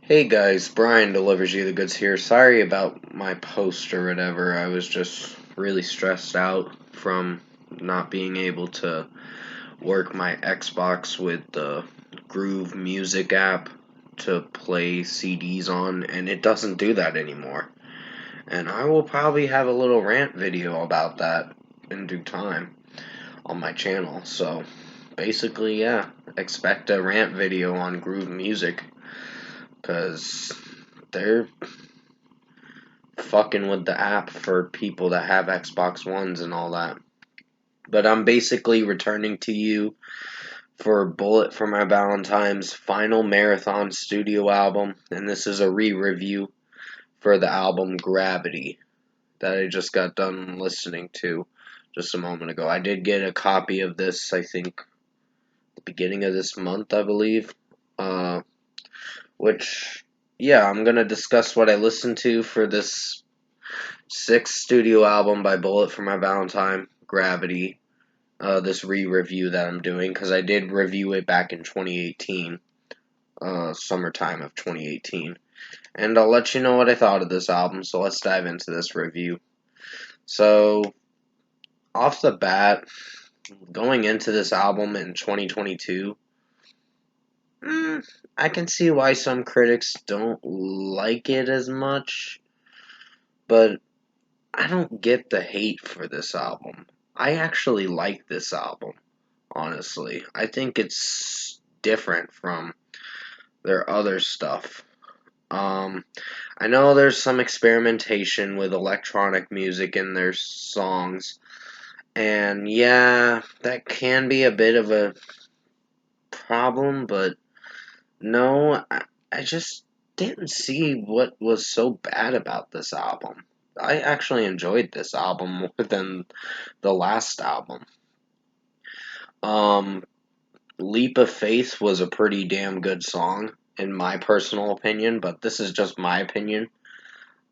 Hey guys, Brian delivers you the goods here. Sorry about my post or whatever. I was just really stressed out from not being able to work my Xbox with the Groove Music app to play CDs on, and it doesn't do that anymore. And I will probably have a little rant video about that in due time on my channel. So basically, yeah, expect a rant video on Groove Music because they're fucking with the app for people that have Xbox Ones and all that. But I'm basically returning to you for Bullet for My Valentine's final marathon studio album, and this is a re-review for the album Gravity that I just got done listening to just a moment ago. I did get a copy of this, I think, the beginning of this month, I believe. Which, yeah, I'm gonna discuss what I listened to for this sixth studio album by Bullet for My Valentine, Gravity. This re-review that I'm doing because I did review it back in 2018, summertime of 2018, and I'll let you know what I thought of this album. So let's dive into this review. So off the bat, going into this album in 2022, I can see why some critics don't like it as much, but I don't get the hate for this album. I actually like this album, honestly. I think it's different from their other stuff. I know there's some experimentation with electronic music in their songs, and yeah, that can be a bit of a problem, but no, I just didn't see what was so bad about this album. I actually enjoyed this album more than the last album. Um, Leap of Faith was a pretty damn good song, in my personal opinion, but this is just my opinion.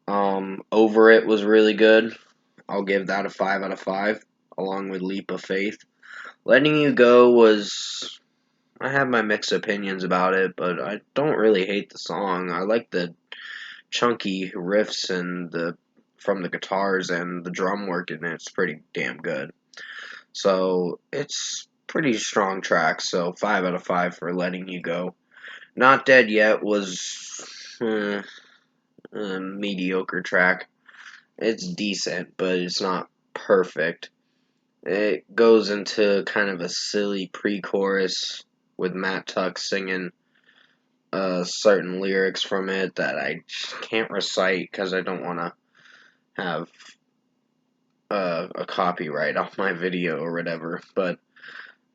Over It was really good. I'll give that a 5 out of 5, along with Leap of Faith. Letting You Go was. I have my mixed opinions about it, but I don't really hate the song. I like the chunky riffs and the from the guitars and the drum work in it. It's pretty damn good. So it's pretty strong track. So 5 out of 5 for Letting You Go. Not Dead Yet was a mediocre track. It's decent, but it's not perfect. It goes into kind of a silly pre-chorus with Matt Tuck singing certain lyrics from it that I can't recite because I don't want to have a copyright off my video or whatever. But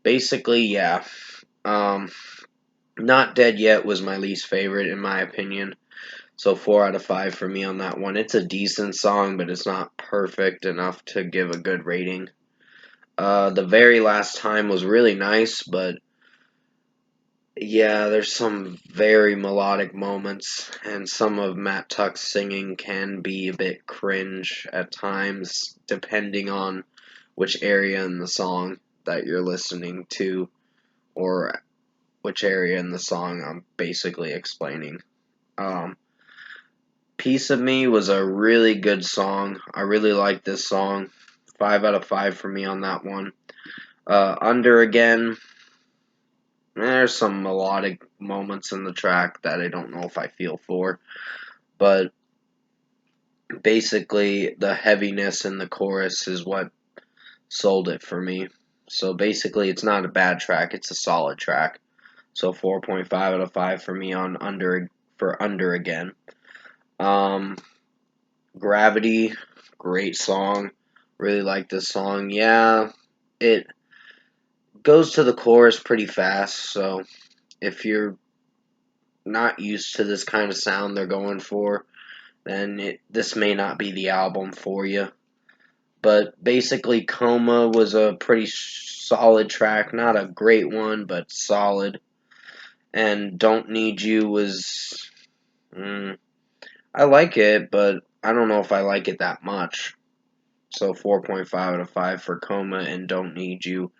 basically, yeah. Um, Not Dead Yet was my least favorite in my opinion. So 4 out of 5 for me on that one. It's a decent song, but it's not perfect enough to give a good rating. The Very Last Time was really nice, but yeah, there's some very melodic moments, and some of Matt Tuck's singing can be a bit cringe at times, depending on which area in the song that you're listening to, or which area in the song I'm basically explaining. Um, Piece of Me was a really good song. I really like this song. 5 out of 5 for me on that one. Under Again, there's some melodic moments in the track that I don't know if I feel for, but basically the heaviness in the chorus is what sold it for me. So basically it's not a bad track, it's a solid track. So 4.5 out of 5 for me on Under Again. Um Gravity, great song. Really like this song. Yeah, it goes to the chorus pretty fast, so if you're not used to this kind of sound they're going for, then this may not be the album for you. But basically, Coma was a pretty solid track. Not a great one, but solid. And Don't Need You was. I like it, but I don't know if I like it that much. So 4.5 out of 5 for Coma and Don't Need You.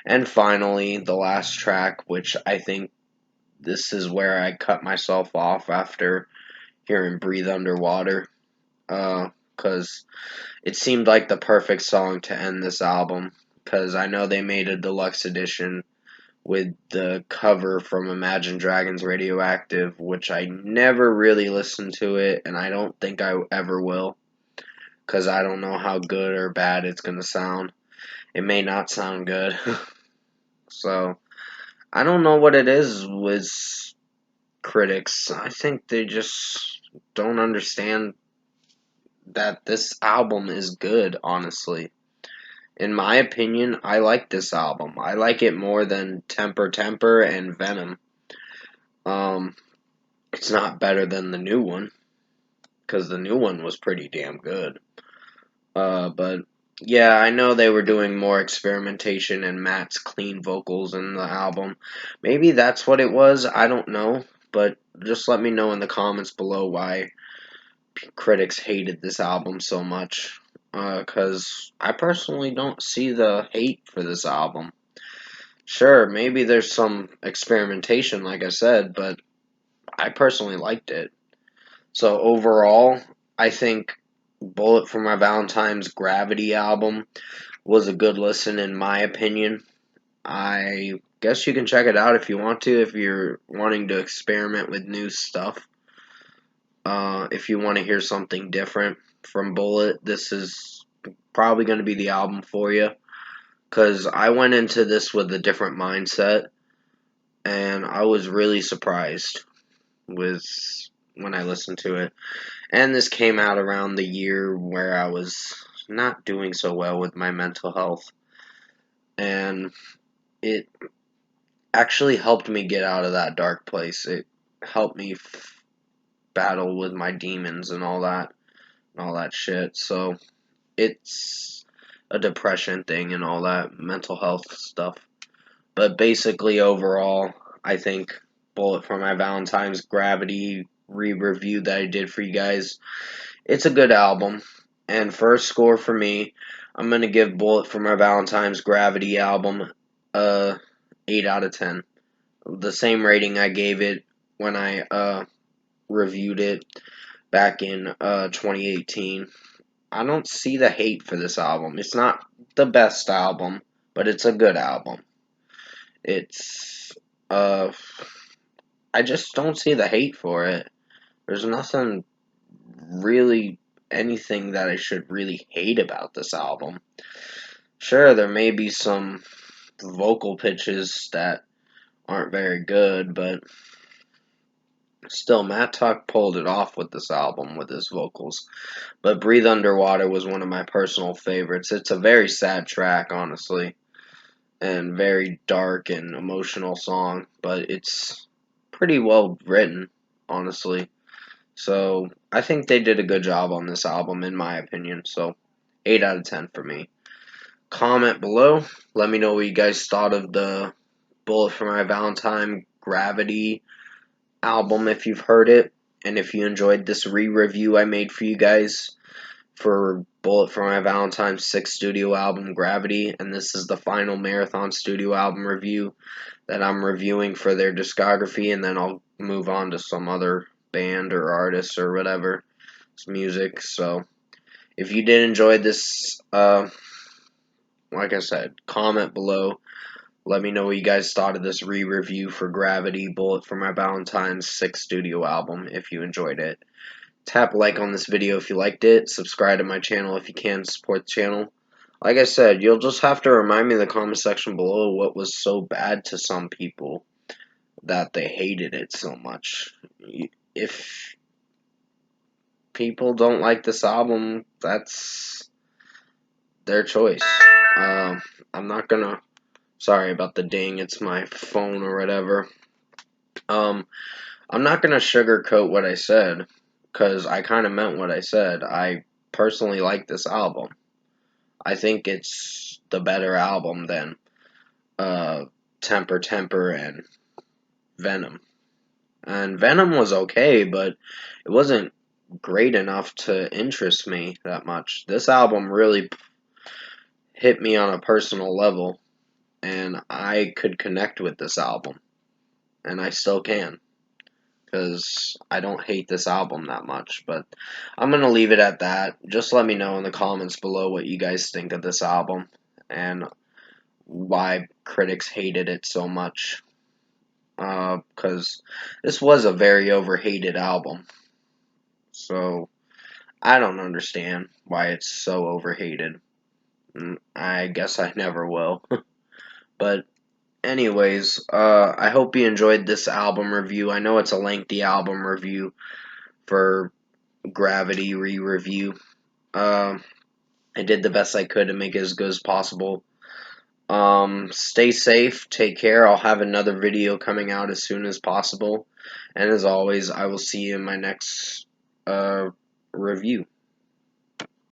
And finally, the last track, which I think this is where I cut myself off after hearing Breathe Underwater. Because it seemed like the perfect song to end this album. Because I know they made a deluxe edition with the cover from Imagine Dragons Radioactive, which I never really listened to it, and I don't think I ever will. Because I don't know how good or bad it's going to sound. It may not sound good. So, I don't know what it is with critics. I think they just don't understand that this album is good, honestly. In my opinion, I like this album. I like it more than Temper Temper and Venom. Um, it's not better than the new one, because the new one was pretty damn good. But yeah, I know they were doing more experimentation and Matt's clean vocals in the album. Maybe that's what it was. I don't know. But just let me know in the comments below why critics hated this album so much. Because I personally don't see the hate for this album. Sure, maybe there's some experimentation, like I said, but I personally liked it. So overall, I think Bullet for My Valentine's Gravity album was a good listen in my opinion. I guess you can check it out if you want to, if you're wanting to experiment with new stuff. If you want to hear something different from Bullet, this is probably going to be the album for you. Because I went into this with a different mindset, and I was really surprised with when I listened to it. And this came out around the year where I was not doing so well with my mental health. And it actually helped me get out of that dark place. It helped me battle with my demons and all that shit. So it's a depression thing and all that mental health stuff. But basically, overall, I think Bullet for My Valentine's Gravity re-review that I did for you guys, it's a good album. And first score for me, I'm going to give Bullet for My Valentine's Gravity album a 8 out of 10. The same rating I gave it when I reviewed it back in 2018. I don't see the hate for this album. It's not the best album, but it's a good album. It's I just don't see the hate for it. There's nothing really anything that I should really hate about this album. Sure, there may be some vocal pitches that aren't very good, but still, Matt Tuck pulled it off with this album with his vocals. But Breathe Underwater was one of my personal favorites. It's a very sad track, honestly, and very dark and emotional song, but it's pretty well written, honestly. So I think they did a good job on this album, in my opinion. So 8 out of 10 for me. Comment below. Let me know what you guys thought of the Bullet for My Valentine Gravity album if you've heard it. And if you enjoyed this re-review I made for you guys for Bullet for My Valentine's 6th studio album, Gravity. And this is the final Marathon studio album review that I'm reviewing for their discography. And then I'll move on to some other band or artist or whatever. It's music. So if you did enjoy this, like I said, comment below. Let me know what you guys thought of this re-review for Gravity, Bullet for My Valentine's 6th studio album, if you enjoyed it. Tap like on this video if you liked it. Subscribe to my channel if you can to support the channel. Like I said, you'll just have to remind me in the comment section below what was so bad to some people that they hated it so much. If people don't like this album, that's their choice. I'm not gonna... Sorry about the ding, it's my phone or whatever. I'm not gonna sugarcoat what I said, because I kind of meant what I said. I personally like this album. I think it's the better album than Temper Temper and Venom. And Venom was okay, but it wasn't great enough to interest me that much. This album really hit me on a personal level, and I could connect with this album. and I still can, because I don't hate this album that much. But I'm going to leave it at that. Just let me know in the comments below what you guys think of this album and why critics hated it so much. Because this was a very overhated album. So I don't understand why it's so overhated. I guess I never will. But anyways, I hope you enjoyed this album review. I know it's a lengthy album review for Gravity re-review. I did the best I could to make it as good as possible. Stay safe, take care. I'll have another video coming out as soon as possible. And as always, I will see you in my next review.